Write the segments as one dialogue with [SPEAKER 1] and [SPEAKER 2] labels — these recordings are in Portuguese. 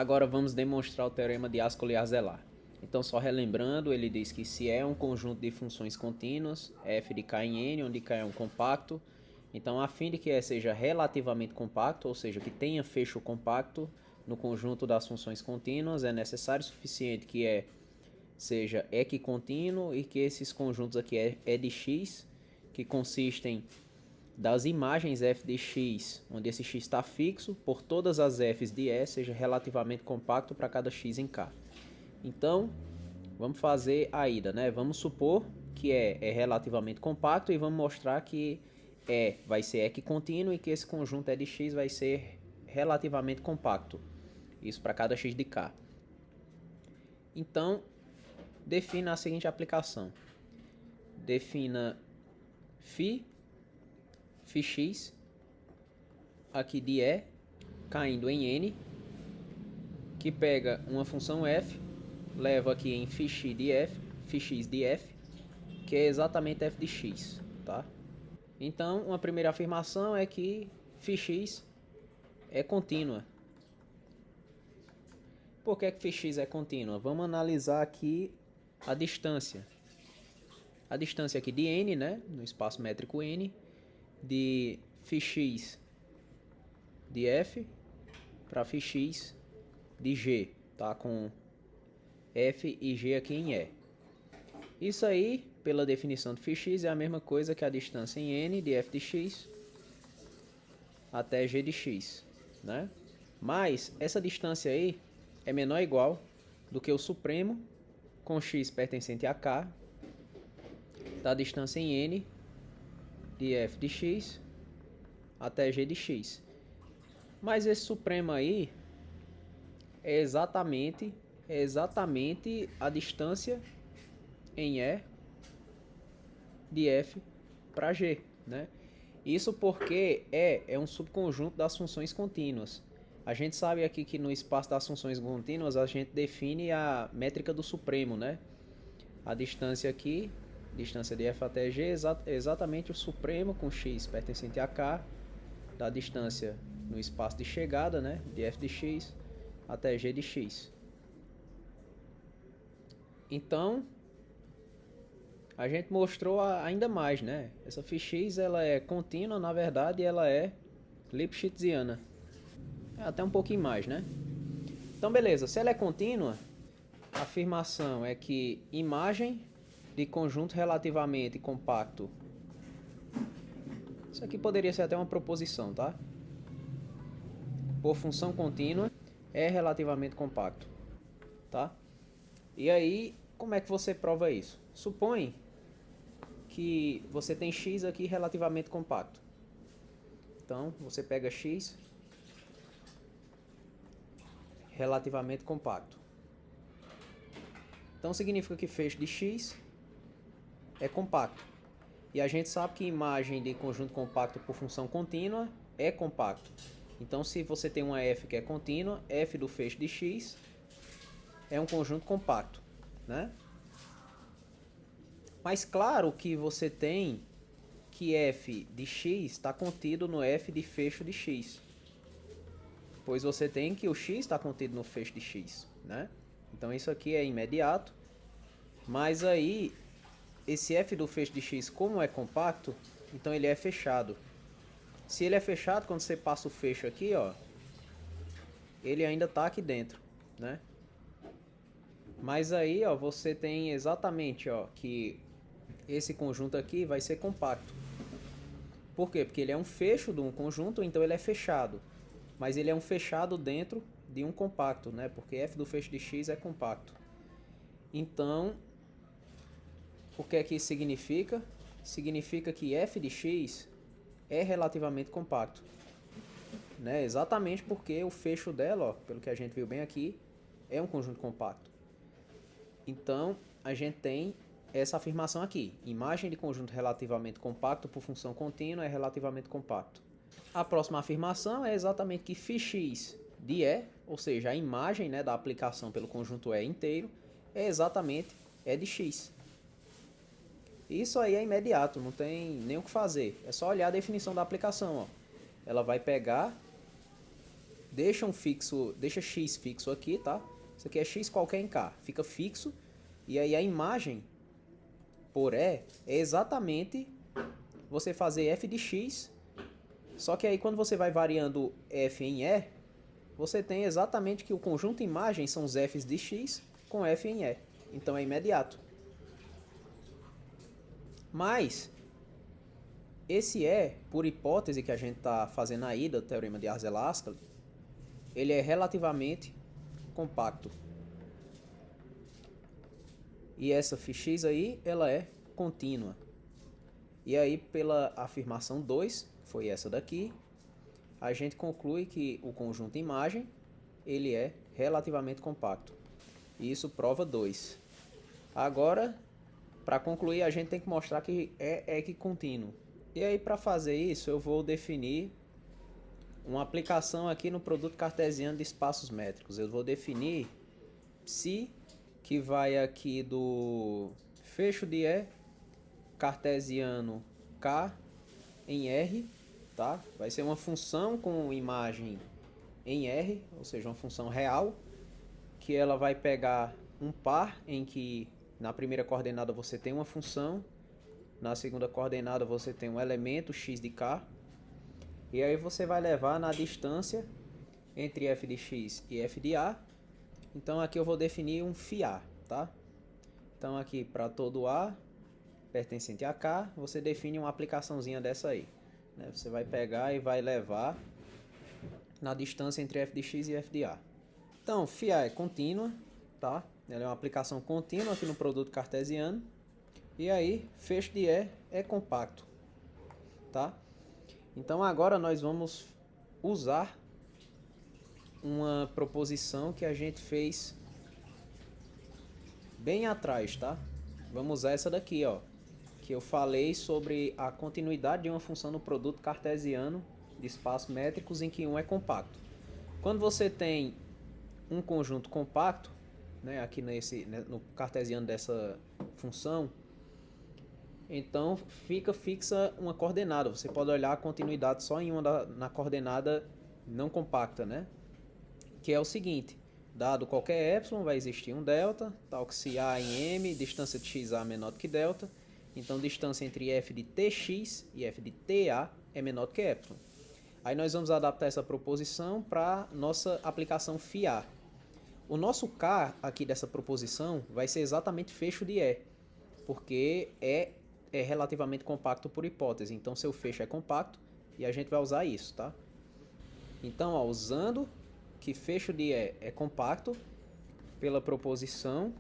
[SPEAKER 1] Agora vamos demonstrar o teorema de Ascoli-Arzelà. Então, só relembrando, ele diz que se é um conjunto de funções contínuas, f de k em n, onde k é um compacto, então a fim de que E seja relativamente compacto, ou seja, que tenha fecho compacto no conjunto das funções contínuas, é necessário o suficiente que E seja equicontínuo e que esses conjuntos aqui E de x, que consistem das imagens f de x, onde esse x está fixo, por todas as f's de E, seja relativamente compacto para cada x em K. Então, vamos fazer a ida, né? Vamos supor que é relativamente compacto e vamos mostrar que vai ser equicontínuo e que esse conjunto E de x vai ser relativamente compacto. Isso para cada x de K. Então, defina a seguinte aplicação. Defina φx, aqui de E, caindo em N, que pega uma função f, leva aqui em φx de f, que é exatamente f de x, tá? Então, uma primeira afirmação é que φx é contínua. Por que φx é contínua? Vamos analisar aqui a distância. A distância aqui de n, né, no espaço métrico n, de φx de f para φx de g, tá? Com f e g aqui em E. Isso aí, pela definição de φx, é a mesma coisa que a distância em n de f de x até g de x, né? Mas essa distância aí é menor ou igual do que o supremo com x pertencente a k da distância em n de f de x até g de x. Mas esse supremo aí é exatamente a distância em E de f para g, né? Isso porque E é um subconjunto das funções contínuas. A gente sabe aqui que no espaço das funções contínuas a gente define a métrica do supremo, né? A distância aqui, distância de f até g, é exatamente o supremo com x pertencente a k da distância no espaço de chegada, né? De f de x até g de x. Então, a gente mostrou ainda mais, né? Essa φx ela é contínua, na verdade ela é lipschitziana. É até um pouquinho mais, né? Então, beleza. Se ela é contínua, a afirmação é que imagem de conjunto relativamente compacto. Isso aqui poderia ser até uma proposição, tá? Por função contínua é relativamente compacto, tá? E aí, como é que você prova isso? Supõe que você tem x aqui relativamente compacto. Então, você pega x relativamente compacto. Então, significa que feixe de x é compacto. E a gente sabe que imagem de conjunto compacto por função contínua é compacto. Então, se você tem uma f que é contínua, f do feixe de x é um conjunto compacto, né? Mas claro que você tem que f de x está contido no f de fecho de x. Pois você tem que o x está contido no fecho de x, né? Então isso aqui é imediato. Mas aí, esse f do fecho de x, como é compacto, então ele é fechado. Se ele é fechado, quando você passa o fecho aqui, ó, ele ainda está aqui dentro, né? Mas aí, ó, você tem exatamente, ó, que esse conjunto aqui vai ser compacto. Por quê? Porque ele é um fecho de um conjunto, então ele é fechado. Mas ele é um fechado dentro de um compacto, né? Porque f do fecho de x é compacto. Então, o que é que isso significa? Significa que f de x é relativamente compacto, né? Exatamente porque o fecho dela, ó, pelo que a gente viu bem aqui, é um conjunto compacto. Então, a gente tem essa afirmação aqui. Imagem de conjunto relativamente compacto por função contínua é relativamente compacto. A próxima afirmação é exatamente que φx de E, ou seja, a imagem, né, da aplicação pelo conjunto E inteiro, é exatamente E de x. Isso aí é imediato, não tem nem o que fazer. É só olhar a definição da aplicação, ó. Ela vai pegar deixa x fixo aqui, tá? Isso aqui é x qualquer em K, fica fixo. E aí a imagem por E é exatamente você fazer f de x, só que aí quando você vai variando f em E, você tem exatamente que o conjunto imagem são os f's de x com f em E. Então é imediato. Mas esse E, por hipótese que a gente está fazendo aí do teorema de Arzelà-Ascoli, ele é relativamente compacto. E essa φx aí, ela é contínua. E aí, pela afirmação 2, que foi essa daqui, a gente conclui que o conjunto imagem, ele é relativamente compacto. E isso prova 2. Agora, para concluir, a gente tem que mostrar que é equicontínuo. E aí, para fazer isso, eu vou definir uma aplicação aqui no produto cartesiano de espaços métricos. Eu vou definir psi, que vai aqui do fecho de E cartesiano K em R, tá? Vai ser uma função com imagem em R, ou seja, uma função real, que ela vai pegar um par em que na primeira coordenada você tem uma função, na segunda coordenada você tem um elemento x de K, e aí você vai levar na distância entre f de x e f de A. Então aqui eu vou definir um φA, tá? Então aqui para todo A pertencente a K, você define uma aplicaçãozinha dessa aí, né? Você vai pegar e vai levar na distância entre f de x e f de A. Então, φA é contínua, tá? Ela é uma aplicação contínua aqui no produto cartesiano. E aí, fecho de E é compacto, tá? Então agora nós vamos usar uma proposição que a gente fez bem atrás, tá? Vamos usar essa daqui, ó, que eu falei sobre a continuidade de uma função no produto cartesiano de espaços métricos em que um é compacto. Quando você tem um conjunto compacto, né, aqui no cartesiano dessa função, então fica fixa uma coordenada. Você pode olhar a continuidade só em na coordenada não compacta, né? Que é o seguinte: dado qualquer epsilon, vai existir um delta, tal que se A em M, distância de xa é menor do que delta, então distância entre f de tx e f de ta é menor do que epsilon. Aí nós vamos adaptar essa proposição para nossa aplicação φA. O nosso K aqui dessa proposição vai ser exatamente fecho de E, porque é relativamente compacto por hipótese. Então seu fecho é compacto e a gente vai usar isso, tá? Então, ó, usando que fecho de E é compacto, pela proposição,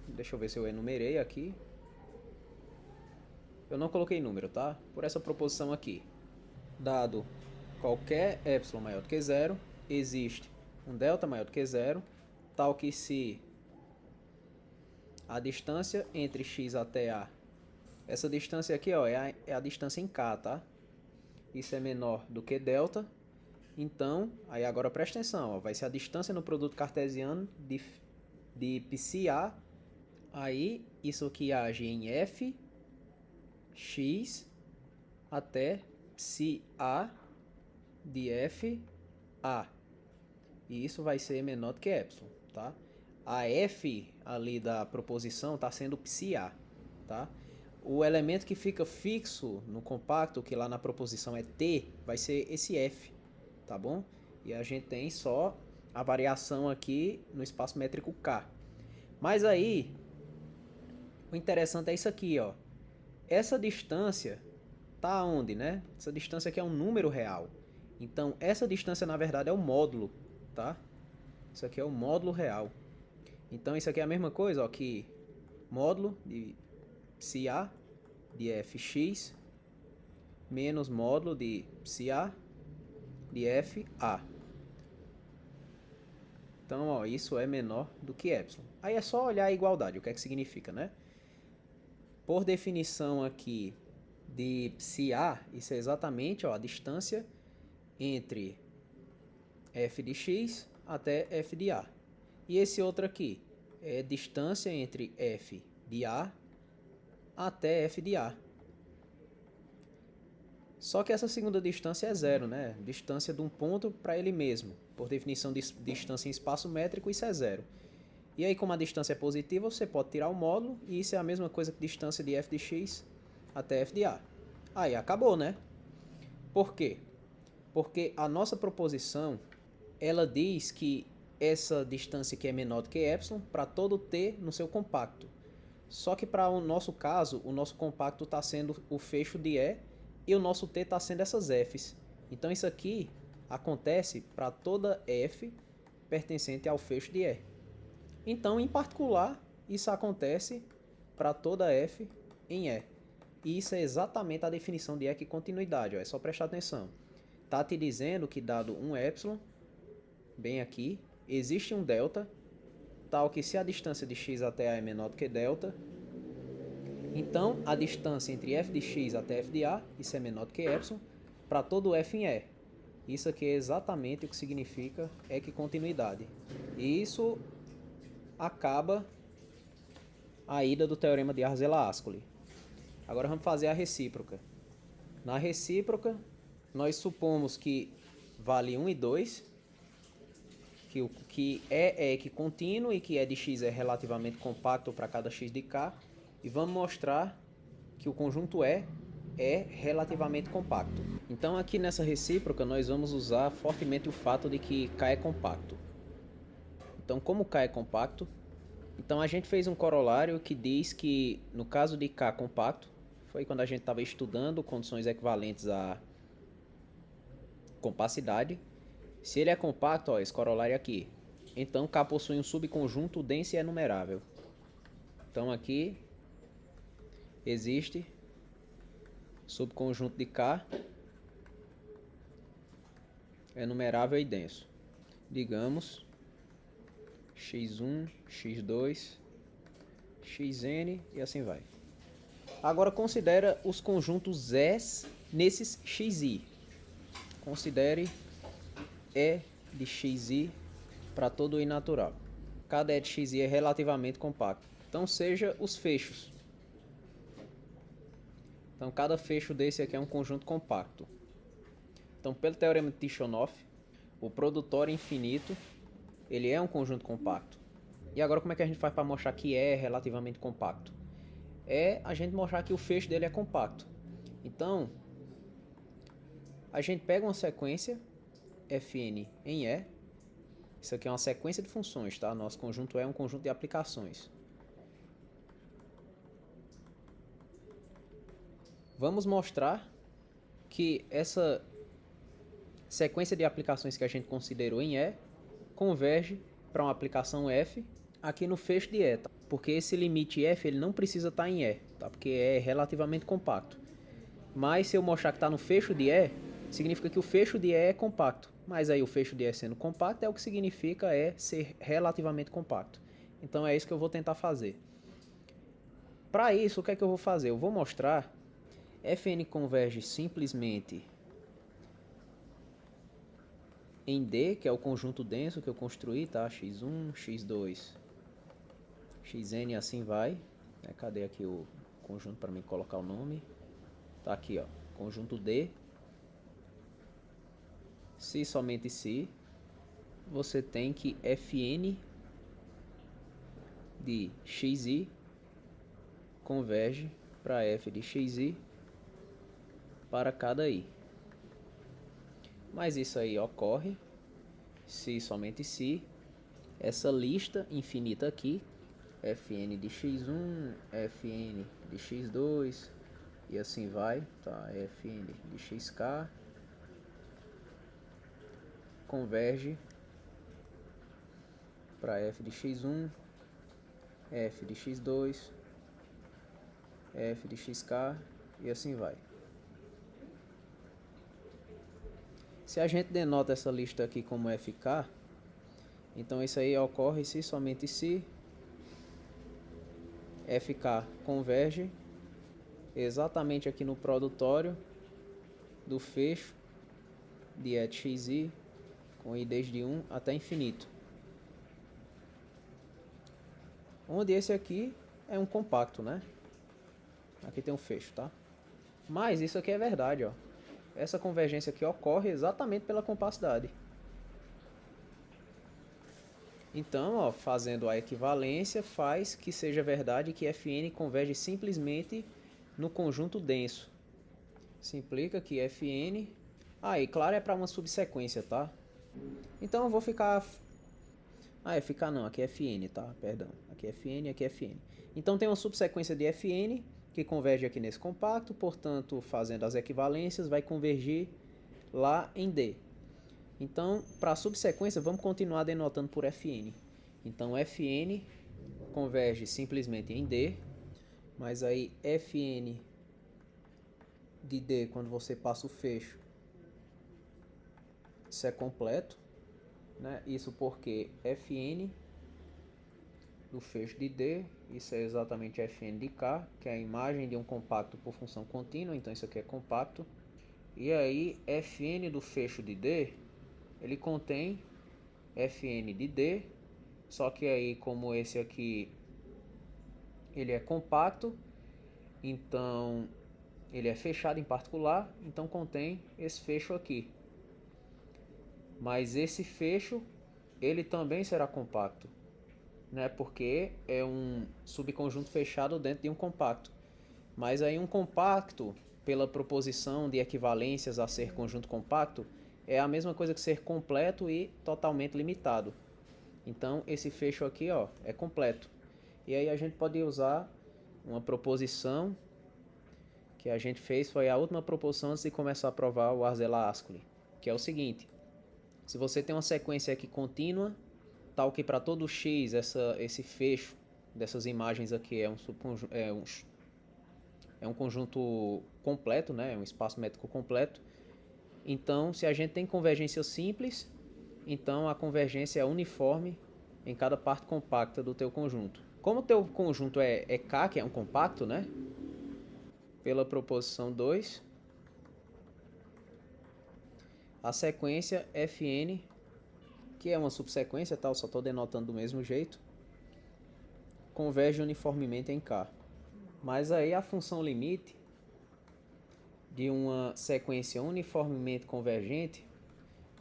[SPEAKER 1] deixa eu ver se eu enumerei aqui. Eu não coloquei número, tá? Por essa proposição aqui, dado qualquer epsilon maior do que zero, existe um delta maior do que zero, tal que se a distância entre x até A, essa distância aqui, ó, é a distância em K, tá? Isso é menor do que delta. Então, aí agora presta atenção, ó, vai ser a distância no produto cartesiano de psi-A, aí isso aqui age em f, x, até psi-A de f, A. E isso vai ser menor do que epsilon, tá? A f ali da proposição está sendo psi-A, tá? O elemento que fica fixo no compacto, que lá na proposição é t, vai ser esse f, tá bom? E a gente tem só a variação aqui no espaço métrico K. Mas aí, o interessante é isso aqui, ó. Essa distância tá onde, né? Essa distância aqui é um número real. Então, essa distância, na verdade, é o módulo, tá? Isso aqui é o módulo real. Então, isso aqui é a mesma coisa, ó, que módulo de psi-A de fx menos módulo de psi-A de FA. Então, ó, isso é menor do que epsilon. Aí é só olhar a igualdade, o que é que significa, né? Por definição aqui de psi-A, isso é exatamente, ó, a distância entre f de x até f de A. E esse outro aqui é distância entre f de A até f de A. Só que essa segunda distância é zero, né? Distância de um ponto para ele mesmo. Por definição de distância em espaço métrico, isso é zero. E aí, como a distância é positiva, você pode tirar o módulo, e isso é a mesma coisa que distância de f de x até f de a. Aí, acabou, né? Por quê? Porque a nossa proposição, ela diz que essa distância aqui é menor do que epsilon para todo t no seu compacto. Só que para o nosso caso, o nosso compacto está sendo o fecho de e o nosso t está sendo essas f's. Então isso aqui acontece para toda f pertencente ao fecho de e. Então, em particular, isso acontece para toda f em e. E isso é exatamente a definição de equicontinuidade. Ó. É só prestar atenção. Está te dizendo que dado um epsilon, bem aqui, existe um delta, tal que se a distância de x até a é menor do que delta, então a distância entre f de x até f de a, isso é menor do que epsilon, para todo f em e. Isso aqui é exatamente o que significa equicontinuidade. E isso acaba a ida do teorema de Arzelà-Ascoli. Agora vamos fazer a recíproca. Na recíproca, nós supomos que vale 1 e 2, que é equicontínuo e que e de x é relativamente compacto para cada x de k, e vamos mostrar que o conjunto é relativamente compacto. Então aqui nessa recíproca nós vamos usar fortemente o fato de que k é compacto. Então como k é compacto, então a gente fez um corolário que diz que no caso de k compacto, foi quando a gente estava estudando condições equivalentes à compacidade. Se ele é compacto, ó, esse corolário aqui, então K possui um subconjunto denso e enumerável. Então aqui existe subconjunto de K enumerável e denso. Digamos x1, x2, xn e assim vai. Agora considera os conjuntos S nesses xi. Considere E de xi para todo i natural. Cada E de xi é relativamente compacto. Então seja os fechos. Então cada fecho desse aqui é um conjunto compacto. Então pelo teorema de Tishonoff, o produtório infinito, ele é um conjunto compacto. E agora como é que a gente faz para mostrar que é relativamente compacto? É a gente mostrar que o fecho dele é compacto. Então, a gente pega uma sequência fn em E. Isso aqui é uma sequência de funções, tá? Nosso conjunto é um conjunto de aplicações. Vamos mostrar que essa sequência de aplicações que a gente considerou em E converge para uma aplicação f aqui no fecho de E, tá? Porque esse limite f ele não precisa estar em E, tá? Porque é relativamente compacto. Mas se eu mostrar que está no fecho de E, significa que o fecho de E é compacto. Mas aí o fecho de E sendo compacto é o que significa ser relativamente compacto. Então é isso que eu vou tentar fazer. Para isso, o que é que eu vou fazer? Eu vou mostrar Fn converge simplesmente em D, que é o conjunto denso que eu construí, tá? x1, x2, xn e assim vai. Cadê aqui o conjunto para mim colocar o nome? Tá aqui, ó. Conjunto D. Se somente se, você tem que Fn de xi converge para f de xi para cada i. Mas isso aí ocorre se somente se essa lista infinita aqui, Fn de x1, Fn de x2 e assim vai, tá? Fn de xk converge para f de x1, f de x2, f de xk e assim vai. Se a gente denota essa lista aqui como fk, então isso aí ocorre se somente se fk converge exatamente aqui no produtório do fecho de E de xi com i desde 1 até infinito. Onde esse aqui é um compacto, né? Aqui tem um fecho, tá? Mas isso aqui é verdade, ó. Essa convergência aqui ocorre exatamente pela compacidade. Então, ó, fazendo a equivalência faz que seja verdade que Fn converge simplesmente no conjunto denso. Isso implica que Fn... Ah, e claro, é para uma subsequência, tá? Então eu vou ficar... Ah, ficar não, aqui é Fn, tá? Perdão. Aqui é Fn, aqui é Fn. Então tem uma subsequência de Fn que converge aqui nesse compacto, portanto, fazendo as equivalências, vai convergir lá em D. Então, para a subsequência, vamos continuar denotando por Fn. Então, Fn converge simplesmente em D, mas aí Fn de D, quando você passa o fecho, isso é completo, né? Isso porque Fn do fecho de D, isso é exatamente Fn de K, que é a imagem de um compacto por função contínua, então isso aqui é compacto. E aí, Fn do fecho de D, ele contém Fn de D, só que aí, como esse aqui ele é compacto, então ele é fechado em particular, então contém esse fecho aqui. Mas esse fecho, ele também será compacto, né? Porque é um subconjunto fechado dentro de um compacto. Mas aí um compacto, pela proposição de equivalências a ser conjunto compacto, é a mesma coisa que ser completo e totalmente limitado. Então esse fecho aqui, ó, é completo. E aí a gente pode usar uma proposição que a gente fez, foi a última proposição antes de começar a provar o Arzelà-Ascoli, que é o seguinte: se você tem uma sequência aqui contínua, tal que para todo x esse fecho dessas imagens aqui é um conjunto completo, né? É um espaço métrico completo. Então, se a gente tem convergência simples, então a convergência é uniforme em cada parte compacta do teu conjunto. Como o teu conjunto é K, que é um compacto, né? Pela proposição 2, a sequência Fn, que é uma subsequência, tá? Eu só estou denotando do mesmo jeito, converge uniformemente em K. Mas aí a função limite de uma sequência uniformemente convergente,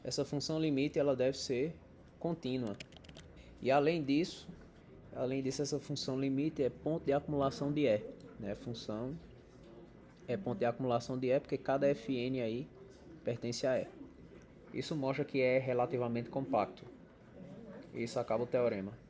[SPEAKER 1] essa função limite ela deve ser contínua. E além disso, essa função limite é ponto de acumulação de E, né? Função é ponto de acumulação de E porque cada Fn aí pertence a E. Isso mostra que é relativamente compacto. Isso acaba o teorema.